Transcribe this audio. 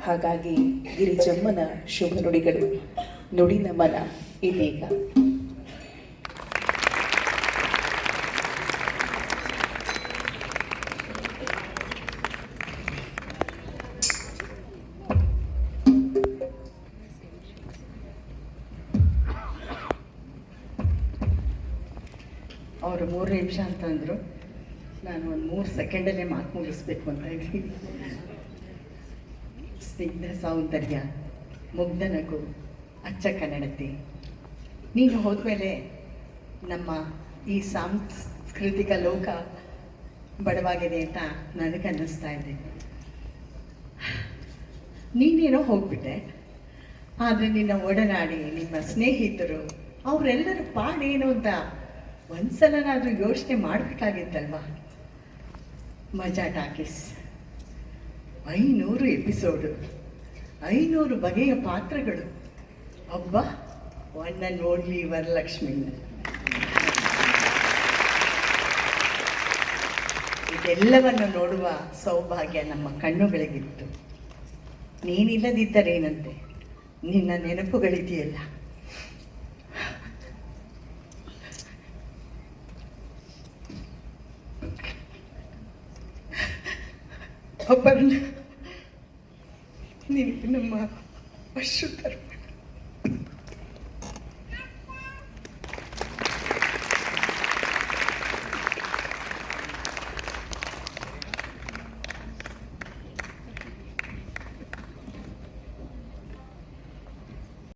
ಹಾಗಾಗಿ ಗಿರಿಜಮ್ಮನ ಶುಭ ನುಡಿಗಳು ನುಡಿ ನಮನ ಇದೀಗ. ಅವರು 3 ನಿಮಿಷ ಅಂತಂದರು. ನಾನು ಒಂದು 3 ಸೆಕೆಂಡಲ್ಲೇ ಮಾತು ಮುಗಿಸ್ಬೇಕು ಅಂತ ಇದ್ದೀನಿ. ಸ್ನಿಗ್ಧ ಸೌಂದರ್ಯ, ಮುಗ್ಧ ನಗು, ಅಚ್ಚ ಕನ್ನಡತಿ, ನೀನು ಹೋದ್ಮೇಲೆ ನಮ್ಮ ಈ ಸಾಂಸ್ಕೃತಿಕ ಲೋಕ ಬಡವಾಗಿದೆ ಅಂತ ನನಗನ್ನಿಸ್ತಾ ಇದೆ. ನೀನೇನೋ ಹೋಗ್ಬಿಟ್ಟೆ, ಆದರೆ ನಿನ್ನ ಒಡನಾಡಿ, ನಿಮ್ಮ ಸ್ನೇಹಿತರು, ಅವರೆಲ್ಲರ ಪಾಡೇನು ಅಂತ ಒಂದ್ಸಲನಾದರೂ ಯೋಚನೆ ಮಾಡಬೇಕಾಗಿತ್ತಲ್ವ. ಮಜಾ ಟಾಕೀಸ್ 500 ಎಪಿಸೋಡು, 500 ಬಗೆಯ ಪಾತ್ರಗಳು. ಒಬ್ಬ ಒನ್ ಆ್ಯಂಡ್ ಓನ್ಲಿ ವರಲಕ್ಷ್ಮಿ. ಇದೆಲ್ಲವನ್ನು ನೋಡುವ ಸೌಭಾಗ್ಯ ನಮ್ಮ ಕಣ್ಣುಗಳಿಗಿತ್ತು. ನೀನಿಲ್ಲದಿದ್ದರೇನಂತೆ, ನಿನ್ನ ನೆನಪುಗಳಿದೆಯಲ್ಲ, ಒಬ್ಬರನ್ನ ನಿನಗೆ ನಮ್ಮ ಅಶ್ರುತರು